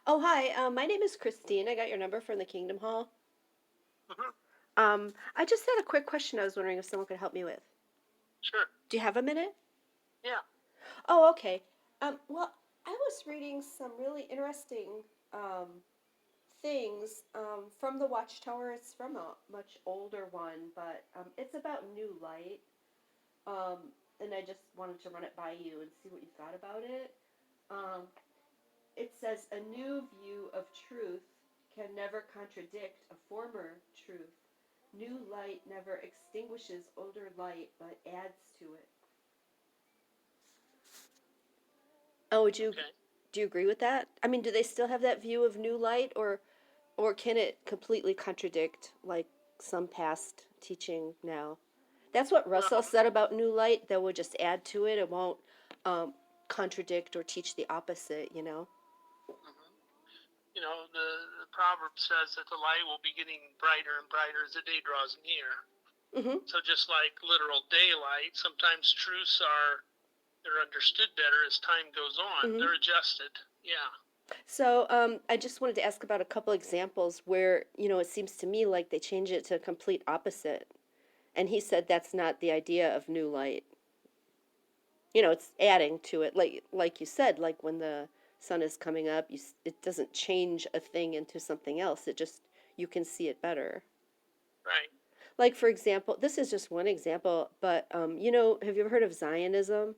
Oh, hi. My name is Christine. I got your number from the Kingdom Hall. Hmm. I just had a quick question I was wondering if someone could help me with. Sure. Do you have a minute? Yeah. Oh, okay. Well, I was reading some really interesting um, things from the Watchtower. It's from a much older one, but it's about new light. Um, and I just wanted to run it by you and see what you thought about it. Um, it says a new view of truth can never contradict a former truth. New light never extinguishes older light, but adds to it. Oh, would you Okay. do you agree with that? I mean, do they still have that view of new light, or can it completely contradict like some past teaching now? That's what Russell Well, said about new light. That would just add to it. It won't um, contradict or teach the opposite. mhm. The proverb says that the light will be getting brighter and brighter as the day draws near. Mm-hmm. So just like literal daylight, sometimes truths they're understood better as time goes on. Mm-hmm. They're adjusted. Yeah. So I just wanted to ask about a couple examples where it seems to me like they change it to a complete opposite. And he said that's not the idea of new light. It's adding to it, like you said, like when the sun is coming up, it doesn't change a thing into something else. It just you can see it better. Right. Like for example, this is just one example, but have you ever heard of Zionism?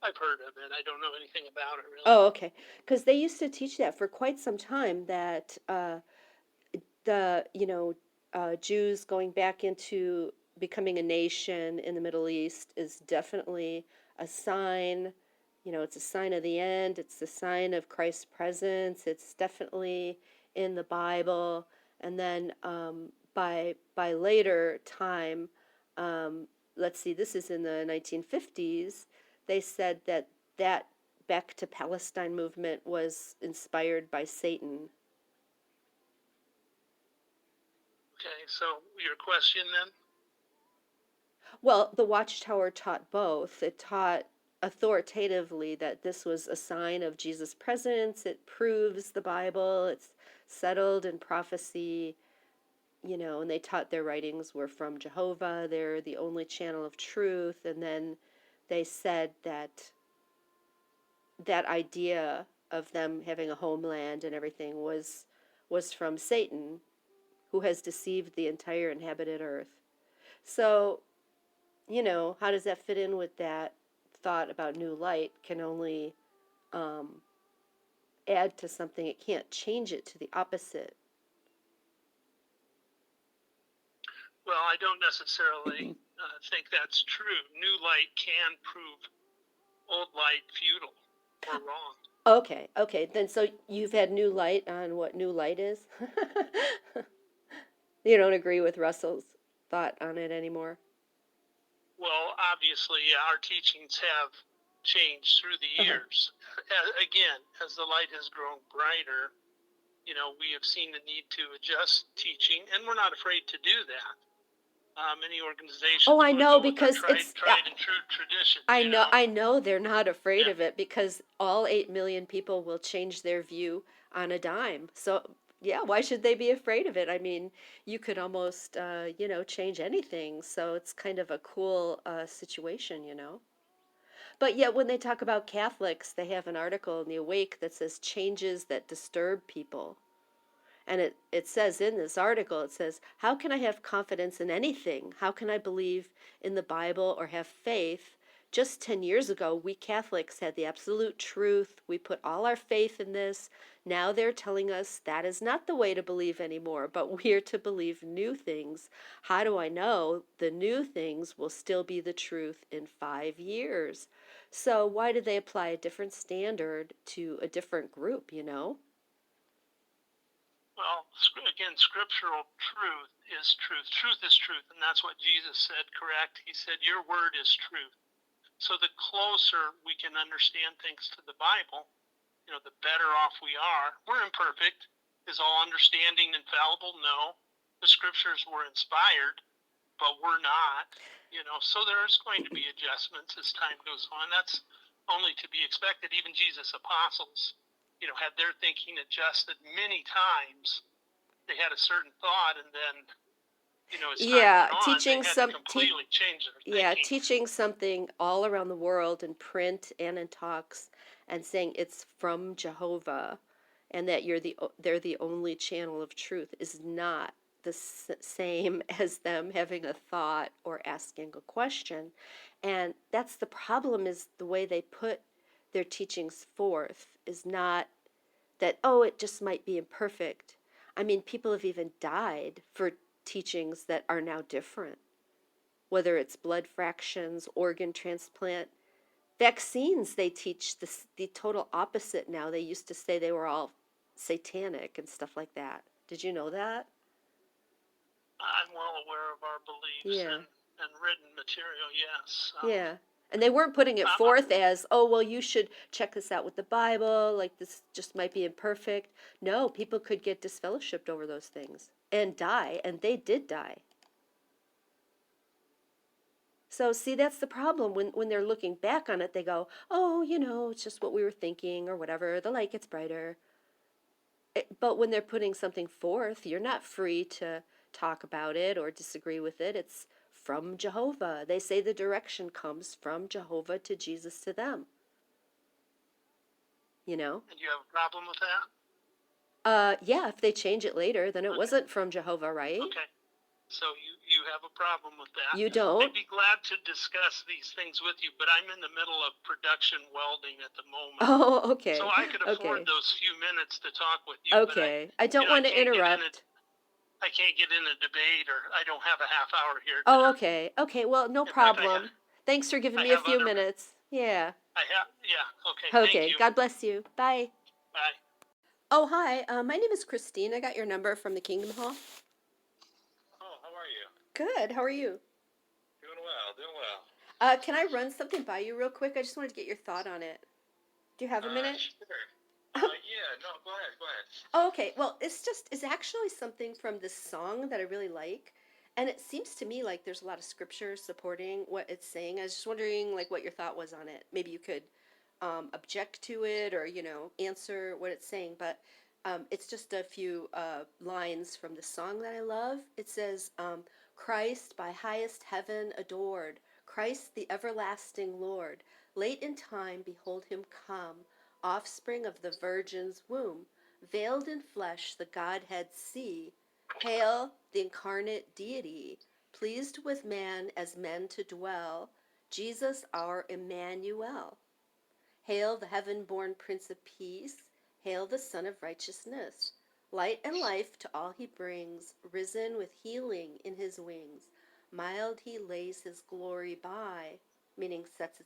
I've heard of it. I don't know anything about it really. Oh, okay. Because they used to teach that for quite some time that the Jews going back into becoming a nation in the Middle East is definitely a sign. It's a sign of the end. It's a sign of Christ's presence. It's definitely in the Bible. And then by later time, let's see, this is in the 1950s. They said that back to Palestine movement was inspired by Satan. Okay. So your question then? Well, the Watchtower taught both. It taught authoritatively that this was a sign of Jesus' presence. It proves the Bible. It's settled in prophecy, and they taught their writings were from Jehovah. They're the only channel of truth. And then they said that idea of them having a homeland and everything was from Satan, who has deceived the entire inhabited earth. So how does that fit in with that thought about new light can only um, add to something? It can't change it to the opposite. Well, I don't necessarily think that's true. New light can prove old light futile or wrong. Okay. Then so you've had new light on what new light is? You don't agree with Russell's thought on it anymore? Well, obviously, our teachings have changed through the Uh-huh. years. Again, as the light has grown brighter, we have seen the need to adjust teaching, and we're not afraid to do that. Many Oh, organizations I want to know go with our because tried and true traditions. I know they're not afraid Yeah. of it because all 8 million people will change their view on a dime. So, yeah, why should they be afraid of it? I mean, you could almost, change anything. So it's kind of a cool situation. But yet, when they talk about Catholics, they have an article in the Awake that says changes that disturb people. And it says in this article, it says, how can I have confidence in anything? How can I believe in the Bible or have faith? Just 10 years ago, we Catholics had the absolute truth. We put all our faith in this. Now they're telling us that is not the way to believe anymore, but we're to believe new things. How do I know the new things will still be the truth in 5 years? So, why do they apply a different standard to a different group? Well, again, scriptural truth is truth. Truth is truth, and that's what Jesus said, correct? He said, Your word is truth. So the closer we can understand things to the Bible, the better off we are. We're imperfect. Is all understanding infallible? No. The scriptures were inspired, but we're not. So there's going to be adjustments as time goes on. That's only to be expected. Even Jesus' apostles, had their thinking adjusted many times. They had a certain thought, and then, as time Yeah, went on, they had to completely change their yeah, thinking. teaching something all around the world in print and in talks and saying it's from Jehovah and that they're the only channel of truth is not the same as them having a thought or asking a question. And that's the problem, is the way they put their teachings forth is not that, oh, it just might be imperfect. I mean, people have even died for teachings that are now different, whether it's blood fractions, organ transplant, vaccines. They teach the total opposite now. They used to say they were all satanic and stuff like that. Did you know that? I'm well aware of our beliefs Yeah, and written material, yes. yeah. And they weren't putting it Uh, forth as, oh, well, you should check this out with the Bible, like this just might be imperfect. No, people could get disfellowshipped over those things and die, and they did die. So see, that's the problem. When they're looking back on it, they go, "Oh, it's just what we were thinking or whatever. The light gets brighter." But when they're putting something forth, you're not free to talk about it or disagree with it. It's from Jehovah. They say the direction comes from Jehovah to Jesus to them. You know? and you have a problem with that? Yeah, if they change it later, then it Okay. wasn't from Jehovah, right? Okay. So you have a problem with that. You don't? I'd be glad to discuss these things with you, but I'm in the middle of production welding at the moment. Oh, So okay. I could afford Okay. those few minutes to talk with you, but Okay. I don't want to interrupt. I can't get in a debate, or I don't have a half hour here to. Oh, okay. Okay. Well, no In fact, problem. Thanks for giving I me a have few other. minutes. Yeah. Yeah. Okay. Thank Okay. you. God bless you. Bye. Bye. Oh, hi. My name is Christine. I got your number from the Kingdom Hall. Oh, how are you? Good. How are you? Doing well. Doing well. Can I run something by you real quick? I just wanted to get your thought on it. Do you have a minute? Sure. Yeah. No. Go ahead. Go ahead. Oh, okay. Well, it's actually something from this song that I really like. And it seems to me like there's a lot of scripture supporting what it's saying. I was just wondering like what your thought was on it. Maybe you could object to it or, answer what it's saying. But it's just a few lines from the song that I love. It says, Christ by highest heaven adored, Christ the everlasting Lord. Late in time, behold him come, offspring of the Virgin's womb. Veiled in flesh, the Godhead see. Hail, the incarnate deity, pleased with man as men to dwell, Jesus our Emmanuel. Hail, the heaven-born Prince of Peace, hail the Son of Righteousness. Light and life to all he brings, risen with healing in his wings. Mild he lays his glory by, meaning sets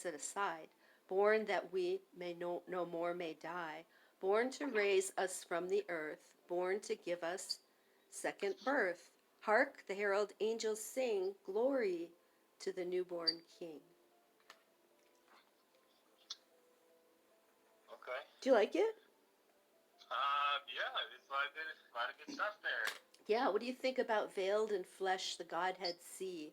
it aside. Born that we may no more may die, born to raise us from the earth, born to give us second birth. Hark, the herald angels sing, glory to the newborn King. Okay. Do you like it? Yeah, it's a lot of good stuff there. Yeah, what do you think about veiled in flesh, the Godhead see?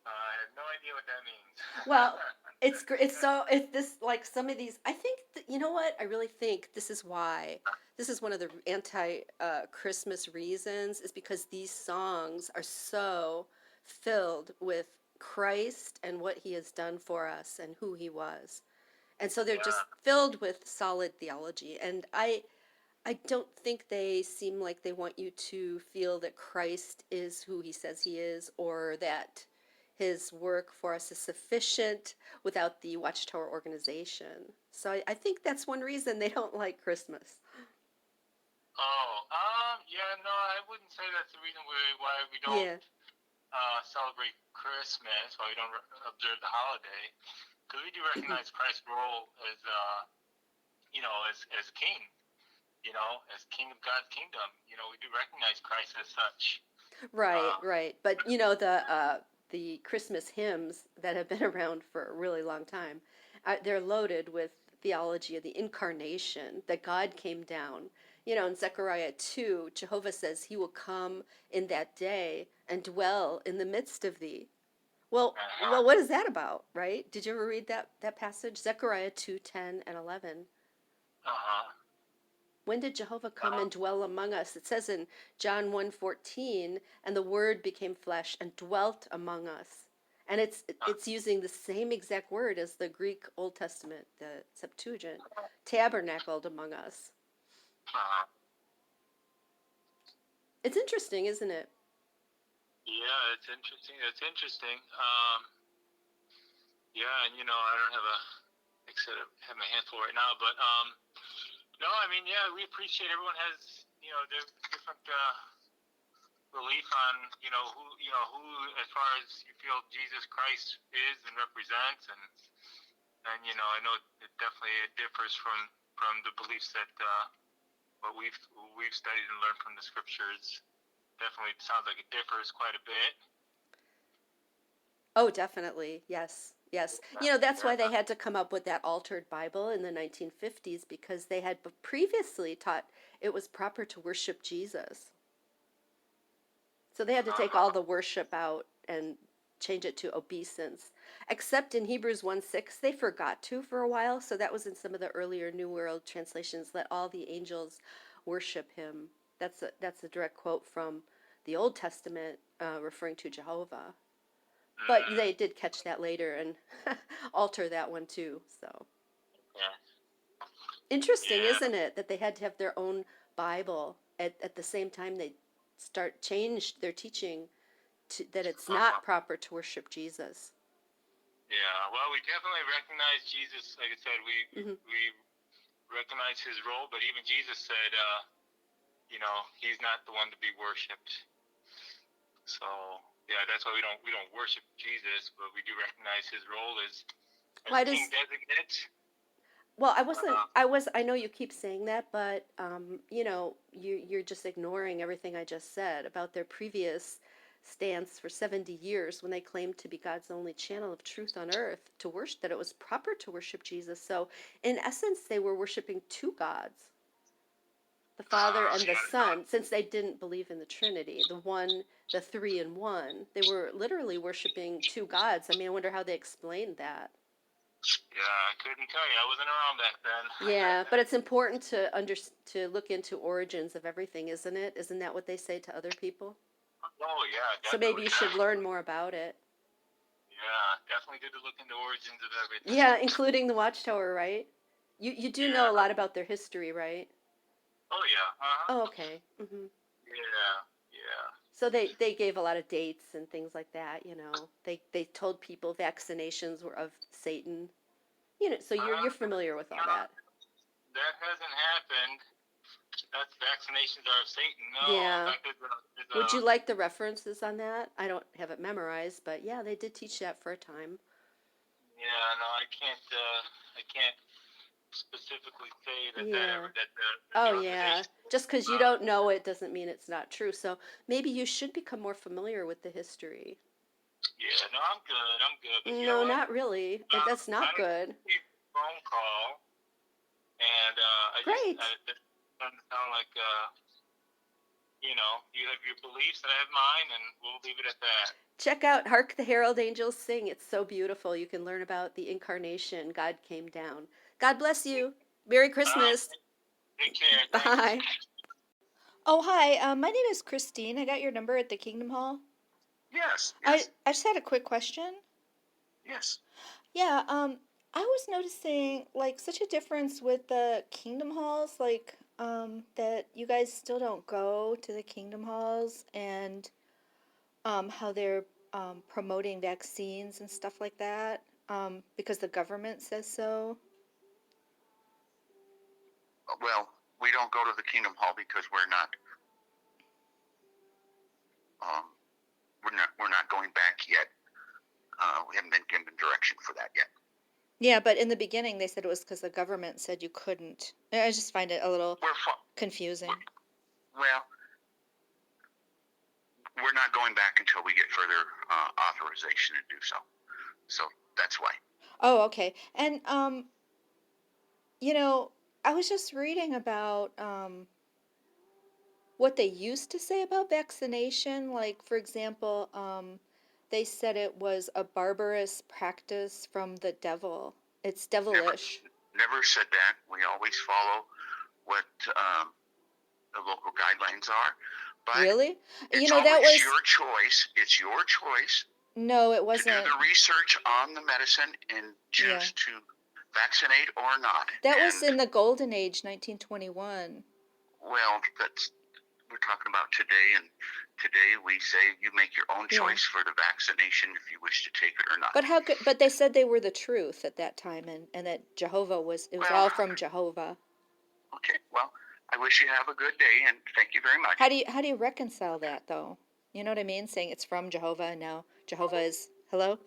I have no idea what that means. Well, it's this like some of these. I think you know what? I really think this is why. This is one of the anti Christmas reasons is because these songs are so filled with Christ and what he has done for us and who he was. And so they're just Yeah. filled with solid theology. And I don't think they seem like they want you to feel that Christ is who he says he is or that his work for us is sufficient without the Watchtower organization. So I think that's one reason they don't like Christmas. Oh, yeah, no, I wouldn't say that's the reason why we don't Yeah. celebrate Christmas, why we don't observe the holiday, because we do recognize Christ's role as, as king, as king of God's kingdom. We do recognize Christ as such. Right, right. But the Christmas hymns that have been around for a really long time, they're loaded with theology of the incarnation, that God came down. In Zechariah 2, Jehovah says he will come in that day and dwell in the midst of thee. Well, what is that about, right? Did you ever read that passage? Zechariah 2:10 and 11. Uh-huh. When did Jehovah come Uh-huh. and dwell among us? It says in John 1:14, and the word became flesh and dwelt among us. And it's using the same exact word as the Greek Old Testament, the Septuagint, tabernacled among us. Uh-huh. It's interesting, isn't it? Yeah, it's interesting. It's interesting. Yeah, and I don't have like I said, I have my hand full right now, but no, I mean, yeah, we appreciate everyone has their different belief on who as far as you feel Jesus Christ is and represents, and I know it differs from the beliefs that what we've studied and learned from the scriptures. Definitely sounds like it differs quite a bit. Oh, definitely. Yes. Yes. That's why they had to come up with that altered Bible in the 1950s because they had previously taught it was proper to worship Jesus. So they had to take all the worship out and change it to obeisance. Except in Hebrews 1:6, they forgot to for a while. So that was in some of the earlier New World translations. Let all the angels worship him. That's a direct quote from the Old Testament referring to Jehovah. But they did catch that later and alter that one too. So Yeah. interesting, Yeah. isn't it, that they had to have their own Bible at the same time they changed their teaching that it's not proper to worship Jesus. Yeah. Well, we definitely recognize Jesus. Like I said, we Hmm. we recognize his role, but even Jesus said, he's not the one to be worshipped. So yeah, that's why we don't worship Jesus, but we do recognize his role as Why king does designate. Well, Uh, I know you keep saying that, but you're just ignoring everything I just said about their previous stance for 70 years when they claimed to be God's only channel of truth on earth, to worship, that it was proper to worship Jesus. So, in essence, they were worshiping two gods, the Father and the yeah, Son, since they didn't believe in the Trinity, the three in one. They were literally worshiping two gods. I mean, I wonder how they explained that. yeah, I couldn't tell you. I wasn't around back then. Yeah, but it's important to look into origins of everything, isn't it? Isn't that what they say to other people? Oh yeah, So maybe you definitely. should learn more about it. Yeah, definitely good to look into origins of everything. Yeah, including the Watchtower, right? You do know a Yeah. lot about their history, right? Oh yeah. Oh, okay. Yeah. Yeah. So they gave a lot of dates and things like that, you know. They told people vaccinations were of Satan. So you're familiar with all No, that. that hasn't happened. That's vaccinations are of Satan. No, in Yeah. fact, Would you like the references on that? I don't have it memorized, but yeah, they did teach that for a time. yeah, no, I can't specifically say Yeah. that the Oh, yeah. organization. Just because you don't know it doesn't mean it's not true. So maybe you should become more familiar with the history. Yeah, no, I'm good. I'm good. But you know No, what? not really. That's I not don't good. receive a phone call, and Great. it doesn't sound like you have your beliefs and I have mine, and we'll leave it at that. Check out Hark the Herald Angels Sing. It's so beautiful. You can learn about the incarnation. God came down. God bless you. Merry All right, Christmas. take care. Thanks. Bye. Oh, hi. My name is Christine. I got your number at the Kingdom Hall. Yes, I, yes, I just had a quick question. yes. Yeah, I was noticing like such a difference with the Kingdom Halls, like that you guys still don't go to the Kingdom Halls, and how they're promoting vaccines and stuff like that, because the government says so. Well, we don't go to the Kingdom Hall because um, we're not going back yet. We haven't been given direction for that yet. Yeah, but in the beginning they said it was because the government said you couldn't. I just find it a little confusing. Well, we're not going back until we get further authorization to do so. So that's why. Oh, okay. And you know, I was just reading about what they used to say about vaccination. Like, for example, they said it was a barbarous practice from the devil. It's Never, devilish. never said that. We always follow what the local guidelines are. But Really? it's That always was your choice. It's your choice no, it to do wasn't. the research on the medicine and Yeah. choose to vaccinate or not. That was And in the golden age, 1921. well, that's we're talking about today, and today we say you make your own Yeah. choice for the vaccination if you wish to take it or not. But how could? But they said they were the truth at that time, and that Jehovah was. It was Well, all from Jehovah. okay. Well, I wish you have a good day, and thank you very much. How do you reconcile that though? You know what I mean? Saying it's from Jehovah and now Jehovah is hello.